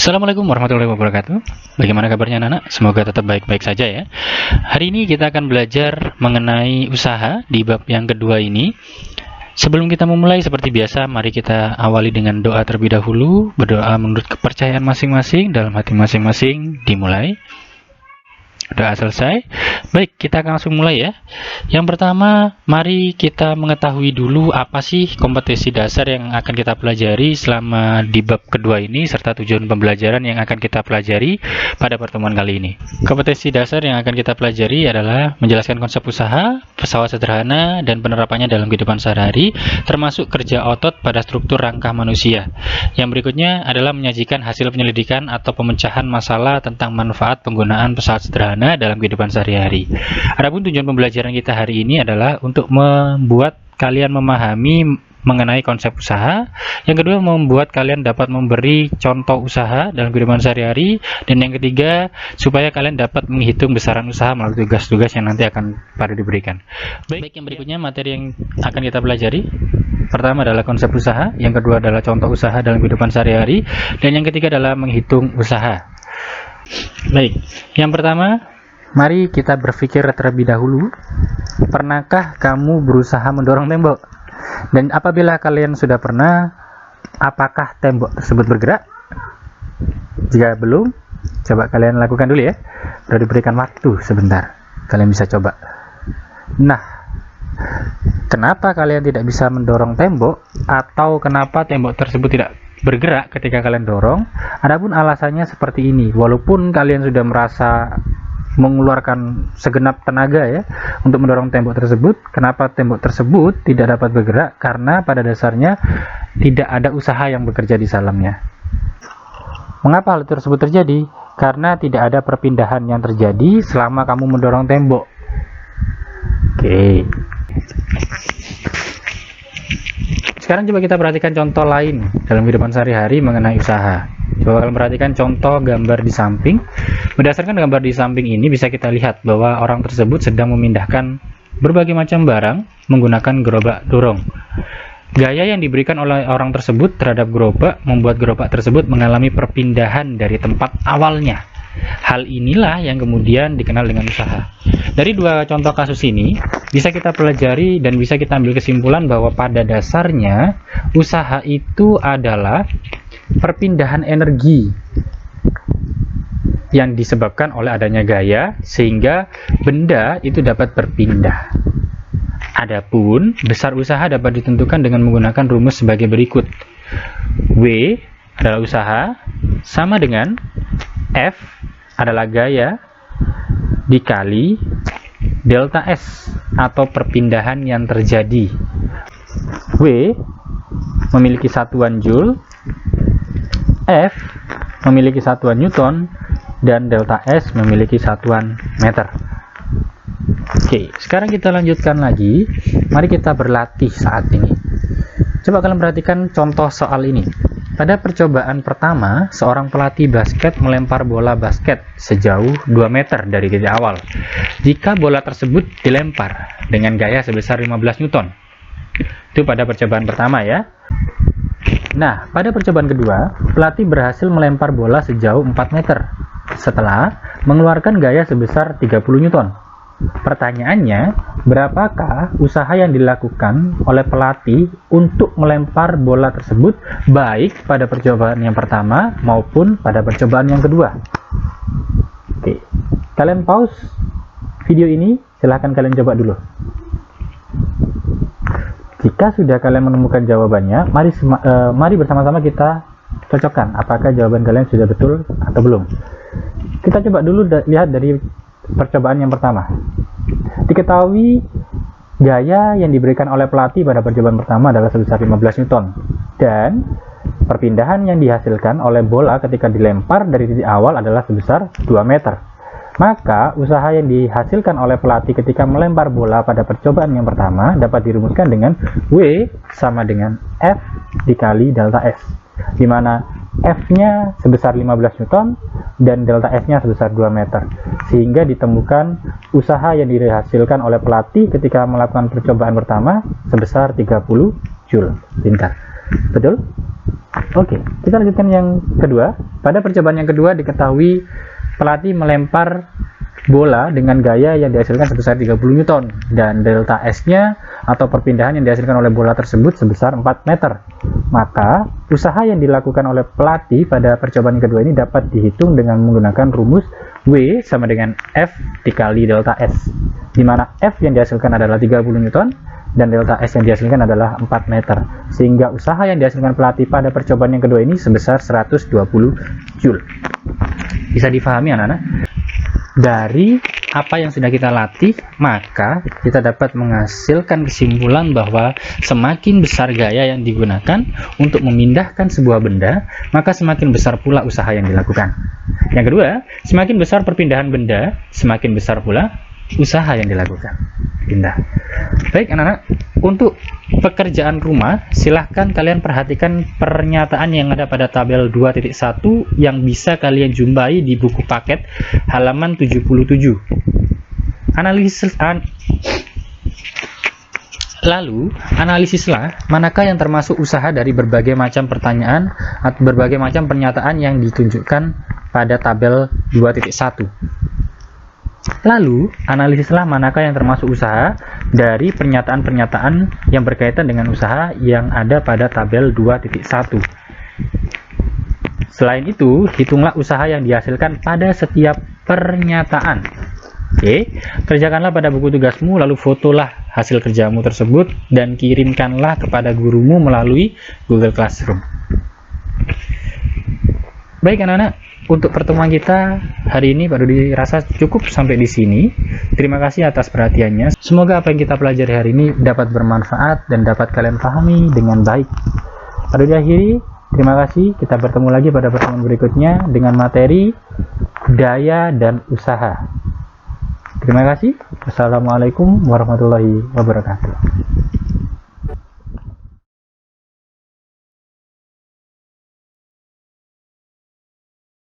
Assalamualaikum warahmatullahi wabarakatuh. Bagaimana kabarnya anak-anak? Semoga tetap baik-baik saja ya. Hari ini kita akan belajar mengenai usaha di bab yang kedua ini. Sebelum kita memulai, seperti biasa, mari kita awali dengan doa terlebih dahulu. Berdoa menurut kepercayaan masing-masing, dalam hati masing-masing. Dimulai. Doa selesai. Baik, kita akan langsung mulai ya. Yang pertama, mari kita mengetahui dulu apa sih kompetensi dasar yang akan kita pelajari selama di bab kedua ini, serta tujuan pembelajaran yang akan kita pelajari pada pertemuan kali ini. Kompetensi dasar yang akan kita pelajari adalah menjelaskan konsep usaha, pesawat sederhana, dan penerapannya dalam kehidupan sehari, termasuk kerja otot pada struktur rangka manusia. Yang berikutnya adalah menyajikan hasil penyelidikan atau pemecahan masalah tentang manfaat penggunaan pesawat sederhana dalam kehidupan sehari-hari. Adapun tujuan pembelajaran kita hari ini adalah untuk membuat kalian memahami mengenai konsep usaha. Yang kedua, membuat kalian dapat memberi contoh usaha dalam kehidupan sehari-hari. Dan yang ketiga, supaya kalian dapat menghitung besaran usaha melalui tugas-tugas yang nanti akan pada diberikan. Baik, yang berikutnya materi yang akan kita pelajari. Pertama adalah konsep usaha, yang kedua adalah contoh usaha dalam kehidupan sehari-hari, dan yang ketiga adalah menghitung usaha. Baik, yang pertama, mari kita berpikir terlebih dahulu. Pernahkah kamu berusaha mendorong tembok? Dan apabila kalian sudah pernah, apakah tembok tersebut bergerak? Jika belum, coba kalian lakukan dulu ya. Sudah diberikan waktu sebentar. Kalian bisa coba. Nah, kenapa kalian tidak bisa mendorong tembok? Atau kenapa tembok tersebut tidak bergerak ketika kalian dorong? Adapun alasannya seperti ini. Walaupun kalian sudah merasa mengeluarkan segenap tenaga ya untuk mendorong tembok tersebut, kenapa tembok tersebut tidak dapat bergerak? Karena pada dasarnya tidak ada usaha yang bekerja di dalamnya. Mengapa hal tersebut terjadi? Karena tidak ada perpindahan yang terjadi selama kamu mendorong tembok. Oke. Sekarang coba kita perhatikan contoh lain dalam kehidupan sehari-hari mengenai usaha. Coba kalian perhatikan contoh gambar di samping. Berdasarkan gambar di samping ini bisa kita lihat bahwa orang tersebut sedang memindahkan berbagai macam barang menggunakan gerobak dorong. Gaya yang diberikan oleh orang tersebut terhadap gerobak membuat gerobak tersebut mengalami perpindahan dari tempat awalnya. Hal inilah yang kemudian dikenal dengan usaha. Dari dua contoh kasus ini, bisa kita pelajari dan bisa kita ambil kesimpulan bahwa pada dasarnya usaha itu adalah perpindahan energi yang disebabkan oleh adanya gaya sehingga benda itu dapat berpindah. Adapun besar usaha dapat ditentukan dengan menggunakan rumus sebagai berikut. W adalah usaha sama dengan F adalah gaya dikali delta S atau perpindahan yang terjadi. W memiliki satuan Joule, F memiliki satuan Newton, dan delta S memiliki satuan meter. Oke, sekarang kita lanjutkan lagi. Mari kita berlatih saat ini. Coba kalian perhatikan contoh soal ini. Pada percobaan pertama, seorang pelatih basket melempar bola basket sejauh 2 meter dari titik awal. Jika bola tersebut dilempar dengan gaya sebesar 15 Newton. Itu pada percobaan pertama ya. Nah, pada percobaan kedua, pelatih berhasil melempar bola sejauh 4 meter setelah mengeluarkan gaya sebesar 30 Newton. Pertanyaannya, berapakah usaha yang dilakukan oleh pelatih untuk melempar bola tersebut baik pada percobaan yang pertama maupun pada percobaan yang kedua? Oke, kalian pause video ini, silahkan kalian coba dulu. Jika sudah kalian menemukan jawabannya, mari bersama-sama kita cocokkan apakah jawaban kalian sudah betul atau belum. Kita coba dulu lihat dari percobaan yang pertama. Diketahui gaya yang diberikan oleh pelatih pada percobaan pertama adalah sebesar 15 Newton dan perpindahan yang dihasilkan oleh bola ketika dilempar dari titik awal adalah sebesar 2 meter. Maka usaha yang dihasilkan oleh pelatih ketika melempar bola pada percobaan yang pertama dapat dirumuskan dengan W sama dengan F dikali delta S, di mana F-nya sebesar 15 Newton dan delta S-nya sebesar 2 meter. Sehingga ditemukan usaha yang dihasilkan oleh pelatih ketika melakukan percobaan pertama sebesar 30 Joule. Pintar. Betul? Oke, kita lanjutkan yang kedua. Pada percobaan yang kedua diketahui pelatih melempar bola dengan gaya yang dihasilkan sebesar 30 Newton dan delta S-nya atau perpindahan yang dihasilkan oleh bola tersebut sebesar 4 meter. Maka, usaha yang dilakukan oleh pelatih pada percobaan yang kedua ini dapat dihitung dengan menggunakan rumus W sama dengan F dikali delta S, di mana F yang dihasilkan adalah 30 Newton dan delta S yang dihasilkan adalah 4 meter. Sehingga usaha yang dihasilkan pelatih pada percobaan yang kedua ini sebesar 120 Joule. Bisa difahami anak-anak? Dari apa yang sudah kita latih, maka kita dapat menghasilkan kesimpulan bahwa semakin besar gaya yang digunakan untuk memindahkan sebuah benda, maka semakin besar pula usaha yang dilakukan. Yang kedua, semakin besar perpindahan benda, semakin besar pula usaha yang dilakukan. Pindah. Baik anak-anak, untuk pekerjaan rumah, silahkan kalian perhatikan pernyataan yang ada pada tabel 2.1 yang bisa kalian jumpai di buku paket halaman 77. Lalu, analisislah manakah yang termasuk usaha dari berbagai macam pertanyaan atau berbagai macam pernyataan yang ditunjukkan pada tabel 2.1. Lalu, analisislah manakah yang termasuk usaha dari pernyataan-pernyataan yang berkaitan dengan usaha yang ada pada tabel 2.1. Selain itu, hitunglah usaha yang dihasilkan pada setiap pernyataan. Oke, kerjakanlah pada buku tugasmu, lalu fotolah hasil kerjamu tersebut dan kirimkanlah kepada gurumu melalui Google Classroom. Baik anak-anak, untuk pertemuan kita hari ini Pak Dudi rasa cukup sampai di sini. Terima kasih atas perhatiannya. Semoga apa yang kita pelajari hari ini dapat bermanfaat dan dapat kalian pahami dengan baik. Pak Dudi akhiri, terima kasih. Kita bertemu lagi pada pertemuan berikutnya dengan materi daya dan usaha. Terima kasih. Wassalamualaikum warahmatullahi wabarakatuh.